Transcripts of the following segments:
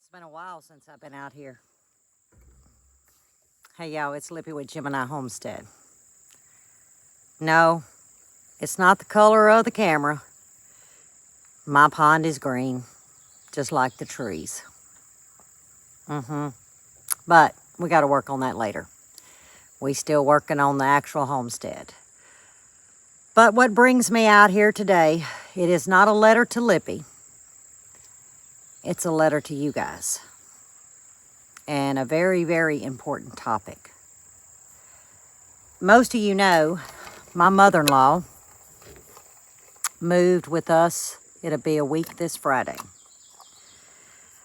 It's been a while since I've been out here. Hey, y'all, it's Lippy with Gemini Homestead. No, it's not the color of the camera. My pond is green, just like the trees. But we got to work on that later. We still working on the actual homestead. But what brings me out here today, it is not a letter to Lippy. It's a letter to you guys. And a very, very important topic. Most of you know, my mother-in-law moved with us. It'll be a week this Friday.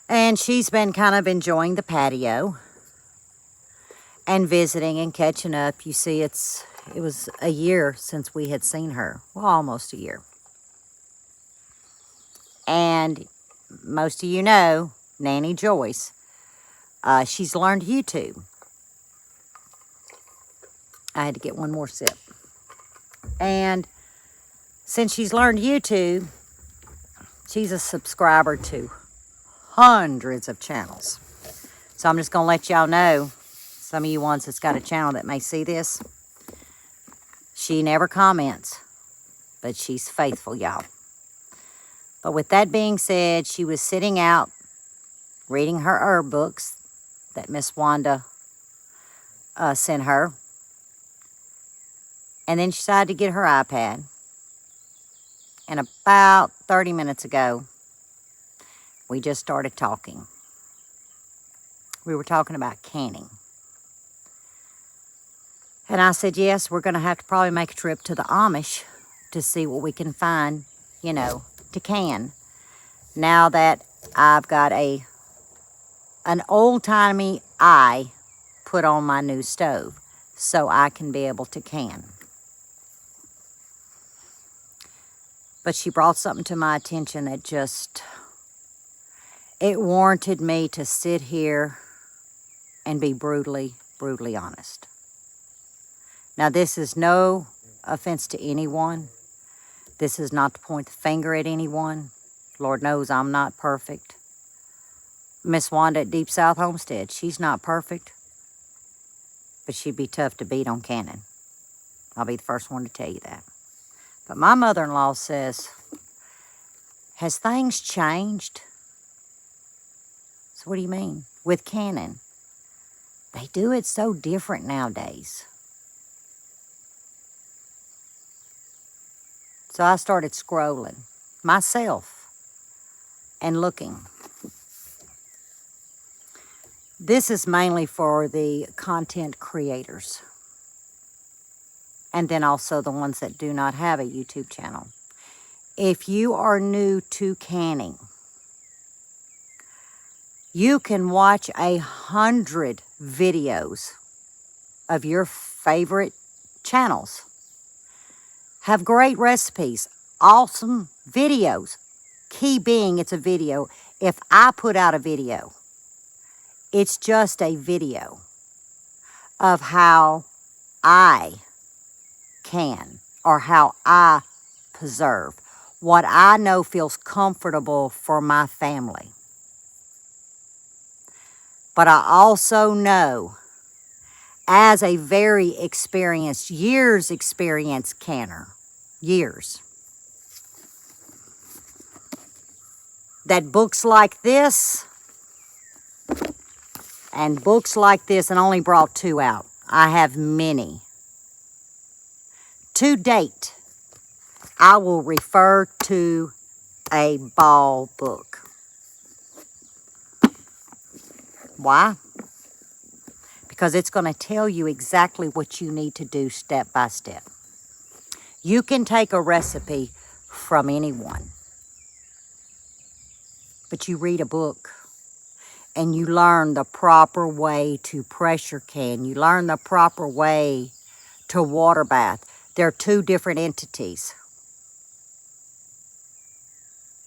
And she's been kind of enjoying the patio and visiting and catching up. You see, it was a year since we had seen her. Well, almost a year. And most of you know, Nanny Joyce, she's learned YouTube. I had to get one more sip. And since she's learned YouTube, she's a subscriber to hundreds of channels. So I'm just going to let y'all know, some of you ones that's got a channel that may see this, she never comments, but she's faithful, y'all. But with that being said, she was sitting out reading her herb books that Miss Wanda sent her. And then she decided to get her iPad. And about 30 minutes ago, we just started talking. We were talking about canning. And I said, yes, we're going to have to probably make a trip to the Amish to see what we can find, to can. Now that I've got an old-timey eye put on my new stove so I can be able to can. But she brought something to my attention that it warranted me to sit here and be brutally, brutally honest. Now, this is no offense to anyone. This is not to point the finger at anyone. Lord knows I'm not perfect. Miss Wanda at Deep South Homestead, she's not perfect, but she'd be tough to beat on canning. I'll be the first one to tell you that. But my mother-in-law says, has things changed? So what do you mean? With canning. They do it so different nowadays. So I started scrolling myself and looking. This is mainly for the content creators. And then also the ones that do not have a YouTube channel. If you are new to canning, you can watch 100 videos of your favorite channels. Have great recipes, awesome videos. Key being it's a video. If I put out a video, it's just a video of how I can or how I preserve what I know feels comfortable for my family. But I also know, as a very experienced, years experienced canner, that books like this and books like this, and only brought 2 out. I have many. To date, I will refer to a Ball book. Why? Because it's going to tell you exactly what you need to do step by step. You can take a recipe from anyone, but you read a book and you learn the proper way to pressure can. You learn the proper way to water bath. They're 2 different entities.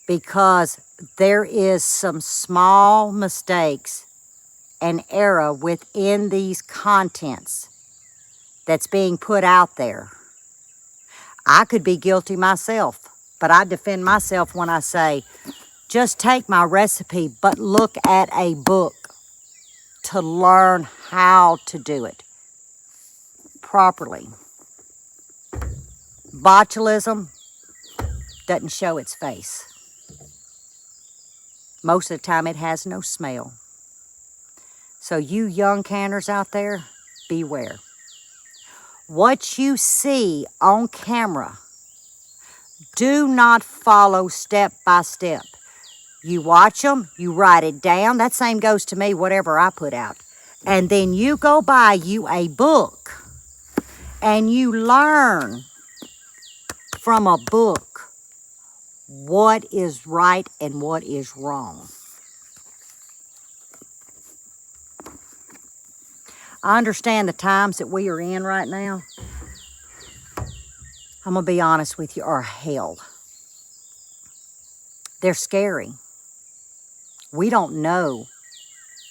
Because there is some small mistakes and error within these contents that's being put out there. I could be guilty myself, but I defend myself when I say just take my recipe, but look at a book to learn how to do it properly. Botulism doesn't show its face. Most of the time it has no smell. So you young canners out there, beware. What you see on camera, do not follow step by step. You watch them, you write it down. That same goes to me, whatever I put out. And then you go buy you a book and you learn from a book what is right and what is wrong. I understand the times that we are in right now, I'm going to be honest with you, are hell. They're scary. We don't know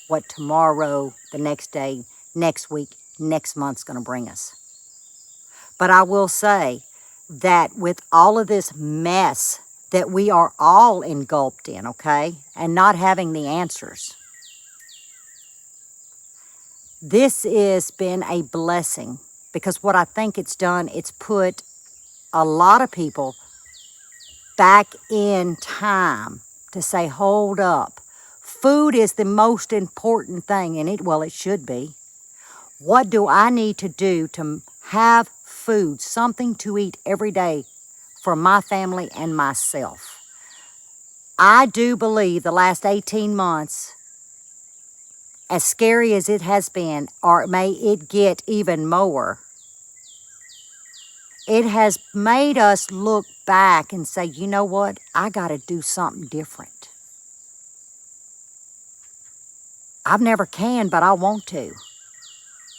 what tomorrow, the next day, next week, next month's going to bring us. But I will say that with all of this mess that we are all engulfed in, okay, and not having the answers, this has been a blessing, because what I think it's done, it's put a lot of people back in time to say, hold up. Food is the most important thing, and it should be. What do I need to do to have food, something to eat every day for my family and myself? I do believe the last 18 months, as scary as it has been, or may it get even more, it has made us look back and say, you know what? I got to do something different. I've never can, but I want to.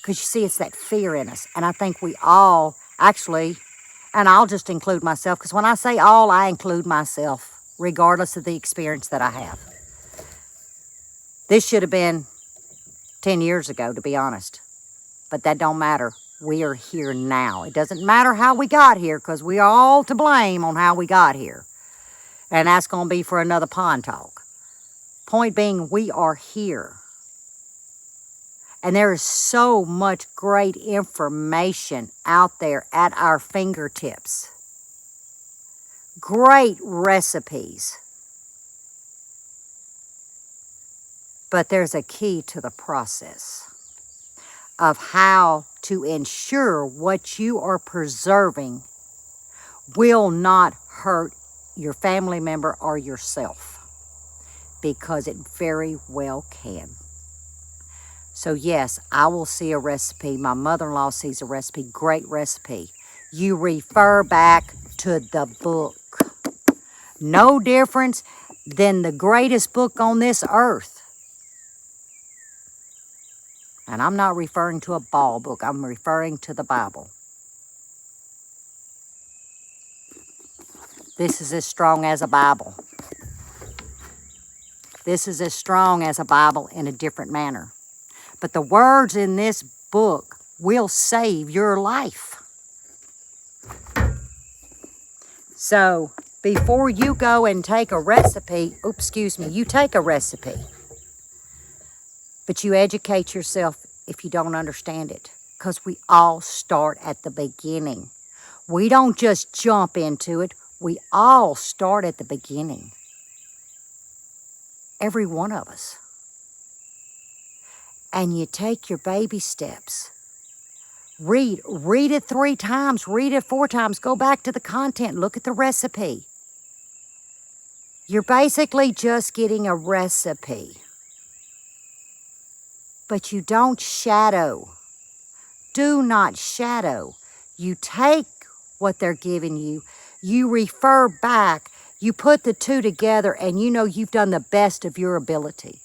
Because you see, it's that fear in us. And I think we all actually, and I'll just include myself, because when I say all, I include myself, regardless of the experience that I have. This should have been 10 years ago, to be honest. But that don't matter. We are here now. It doesn't matter how we got here, because we are all to blame on how we got here. And that's going to be for another pond talk. Point being, we are here. And there is so much great information out there at our fingertips. Great recipes. But there's a key to the process of how to ensure what you are preserving will not hurt your family member or yourself, because it very well can. So yes, I will see a recipe. My mother-in-law sees a recipe, great recipe. You refer back to the book. No difference than the greatest book on this earth. And I'm not referring to a ball book. I'm referring to the Bible. This is as strong as a Bible. This is as strong as a Bible in a different manner. But the words in this book will save your life. So before you go and take a recipe, you take a recipe, but you educate yourself if you don't understand it, because we all start at the beginning. We don't just jump into it. We all start at the beginning. Every one of us. And you take your baby steps. Read it 3 times, read it 4 times, go back to the content, look at the recipe. You're basically just getting a recipe. But you don't shadow. Do not shadow. You take what they're giving you, you refer back, you put the two together, and you know you've done the best of your ability.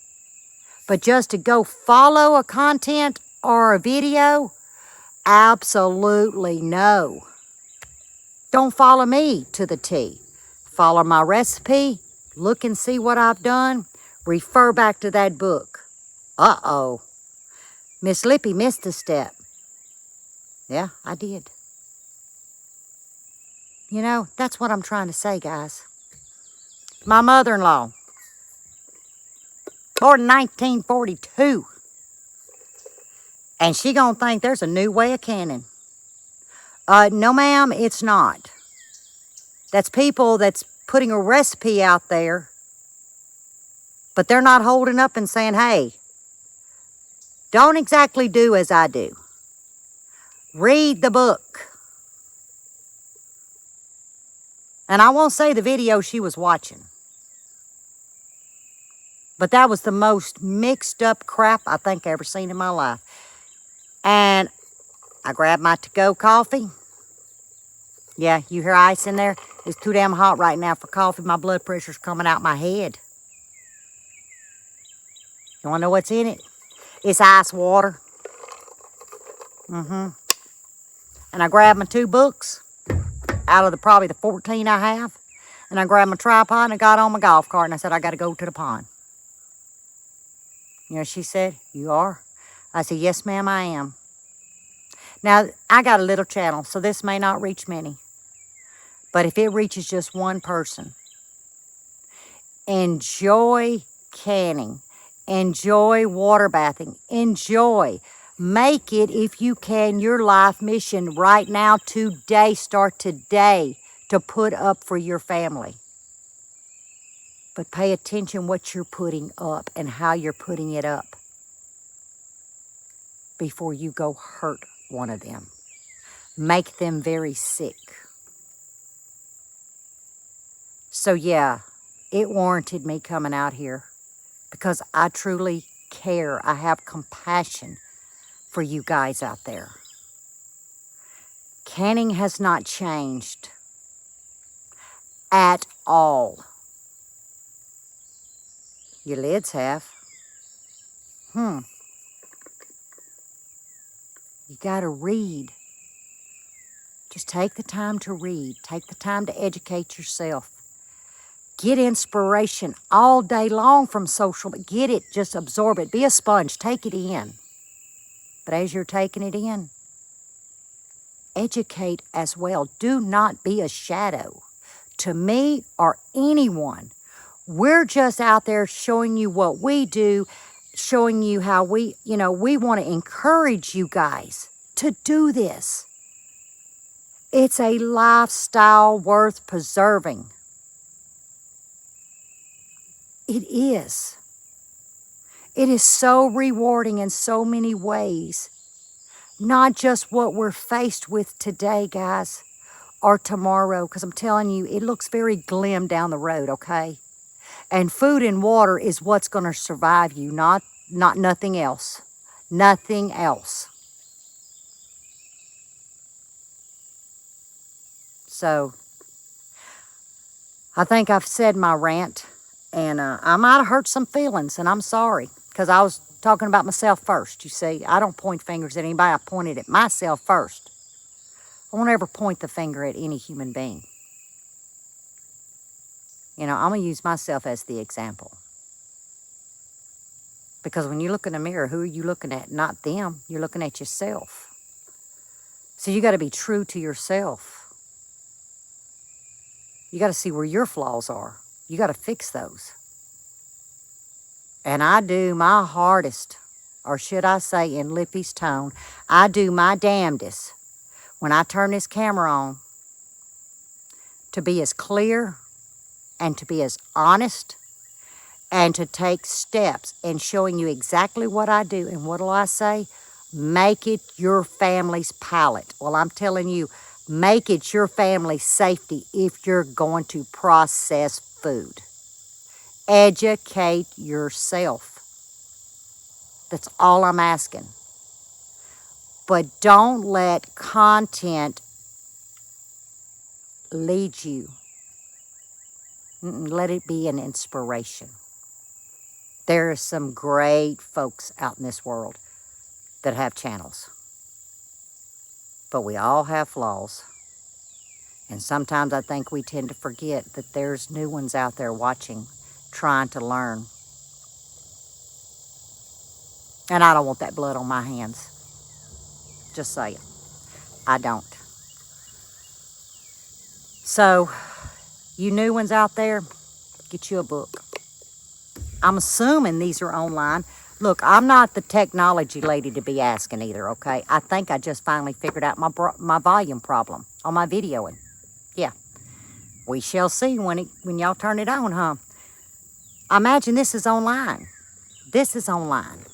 But just to go follow a content or a video, absolutely no. Don't follow me to the T. Follow my recipe, look and see what I've done, refer back to that book. Uh-oh. Miss Lippy missed a step. Yeah, I did. You know, that's what I'm trying to say, guys. My mother-in-law, Born in 1942. And she gonna think there's a new way of canning. No, ma'am, it's not. That's people that's putting a recipe out there, but they're not holding up and saying, hey, don't exactly do as I do. Read the book. And I won't say the video she was watching, but that was the most mixed up crap I think I ever seen in my life. And I grabbed my to-go coffee. Yeah, you hear ice in there? It's too damn hot right now for coffee. My blood pressure's coming out my head. You wanna know what's in it? It's ice water. And I grabbed my 2 books out of probably the 14 I have. And I grabbed my tripod and I got on my golf cart and I said, I got to go to the pond. You know, she said, you are? I said, yes, ma'am, I am. Now, I got a little channel, so this may not reach many. But if it reaches just one person, enjoy canning. Enjoy water bathing. Enjoy. Make it, if you can, your life mission right now, today. Start today to put up for your family. But pay attention what you're putting up and how you're putting it up before you go hurt one of them. Make them very sick. So yeah, it warranted me coming out here because I truly care. I have compassion for you guys out there. Canning has not changed at all. Your lids have. You gotta read. Just take the time to read. Take the time to educate yourself. Get inspiration all day long from social, but get it, just absorb it. Be a sponge, take it in. But as you're taking it in, educate as well. Do not be a shadow to me or anyone. We're just out there showing you what we do, showing you how we want to encourage you guys to do this. It's a lifestyle worth preserving. It is. It is so rewarding in so many ways. Not just what we're faced with today, guys, or tomorrow, because I'm telling you, it looks very glim down the road, okay? And food and water is what's going to survive you, not nothing else. Nothing else. So, I think I've said my rant, and I might have hurt some feelings, and I'm sorry, because I was talking about myself first, you see. I don't point fingers at anybody. I pointed at myself first. I won't ever point the finger at any human being. You know, I'm going to use myself as the example. Because when you look in the mirror, who are you looking at? Not them. You're looking at yourself. So you got to be true to yourself. You got to see where your flaws are. You got to fix those. And I do my hardest, or should I say in Lippy's tone, I do my damnedest when I turn this camera on to be as clear and to be as honest and to take steps in showing you exactly what I do. And what do I say? Make it your family's palate. Well, I'm telling you, make it your family's safety if you're going to process food. Educate yourself. That's all I'm asking. But don't let content lead you. Let it be an inspiration. There are some great folks out in this world that have channels. But we all have flaws. And sometimes I think we tend to forget that there's new ones out there watching, trying to learn. And I don't want that blood on my hands. Just saying. I don't. So, you new ones out there, get you a book. I'm assuming these are online. Look, I'm not the technology lady to be asking either, okay? I think I just finally figured out my volume problem on my videoing. Yeah, we shall see when y'all turn it on, huh? I imagine this is online. This is online.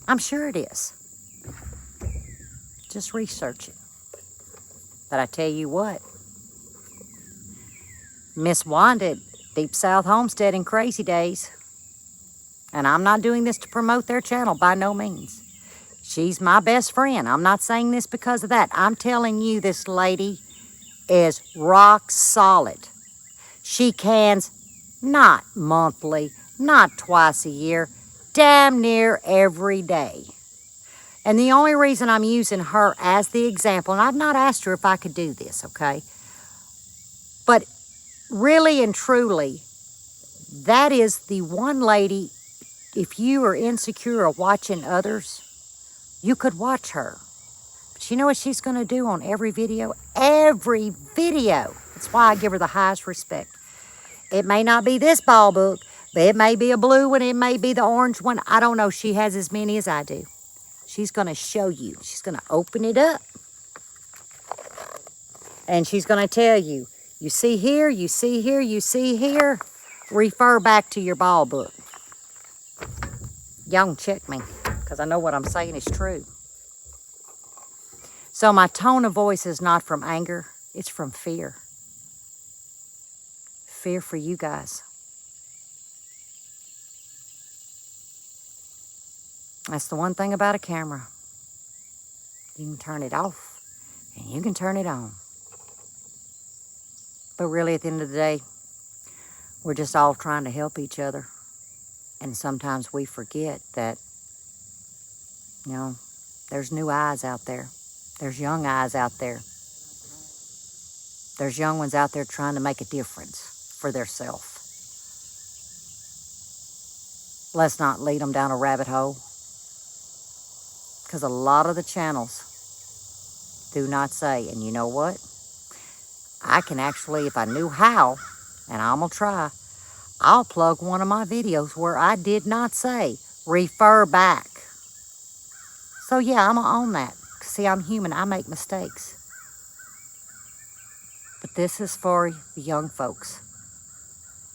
I'm sure it is. Just research it. But I tell you what, Miss Wanda at Deep South Homestead in Crazy Days, and I'm not doing this to promote their channel by no means. She's my best friend. I'm not saying this because of that. I'm telling you, this lady is rock solid. She cans not monthly, not twice a year, damn near every day. And the only reason I'm using her as the example, and I've not asked her if I could do this, okay? But really and truly, that is the one lady, if you are insecure of watching others, you could watch her. But you know what she's going to do on every video? Every video. That's why I give her the highest respect. It may not be this ball book, but it may be a blue one, it may be the orange one. I don't know. She has as many as I do. She's going to show you. She's going to open it up. And she's going to tell you, you see here, you see here, you see here. Refer back to your ball book. Y'all can check me, because I know what I'm saying is true. So my tone of voice is not from anger. It's from fear. Fear for you guys. That's the one thing about a camera. You can turn it off and you can turn it on. But really at the end of the day, we're just all trying to help each other. And sometimes we forget that, you know, there's new eyes out there. There's young eyes out there. There's young ones out there trying to make a difference for theirself. Let's not lead them down a rabbit hole. Because a lot of the channels do not say, and you know what? I can actually, if I knew how, and I'm going to try, I'll plug one of my videos where I did not say, refer back. So yeah, I'm going to own that. See, I'm human. I make mistakes. But this is for the young folks.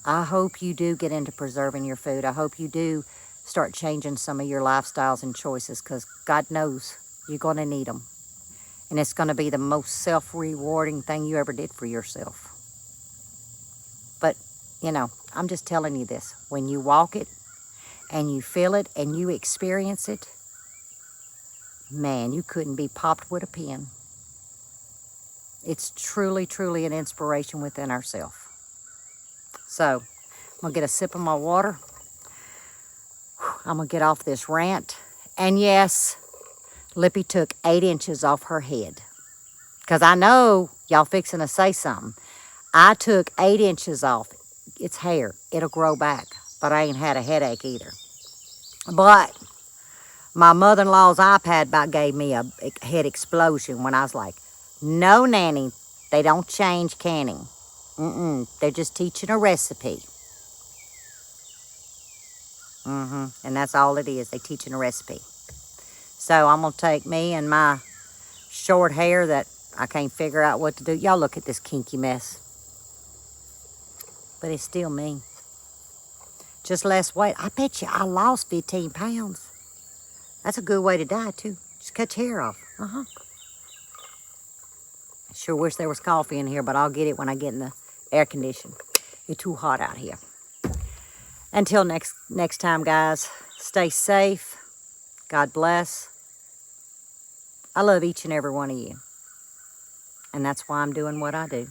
I hope you do get into preserving your food. I hope you do start changing some of your lifestyles and choices, because God knows you're going to need them. And it's going to be the most self-rewarding thing you ever did for yourself. But, you know, I'm just telling you this. When you walk it and you feel it and you experience it, man, you couldn't be popped with a pin. It's truly, truly an inspiration within ourselves. So, I'm going to get a sip of my water. I'm going to get off this rant. And yes, Lippy took 8 inches off her head. Because I know y'all fixing to say something. I took 8 inches off. It's hair. It'll grow back. But I ain't had a headache either. But my mother-in-law's iPad about gave me a head explosion when I was like, no, Nanny, they don't change canning. They're just teaching a recipe. And that's all it is. They teaching a recipe. So I'm going to take me and my short hair that I can't figure out what to do. Y'all look at this kinky mess. But it's still me. Just less weight. I bet you I lost 15 pounds. That's a good way to die, too. Just cut your hair off. Sure wish there was coffee in here, but I'll get it when I get in the air conditioning. It's too hot out here. Until next time, guys, stay safe. God bless. I love each and every one of you. And that's why I'm doing what I do.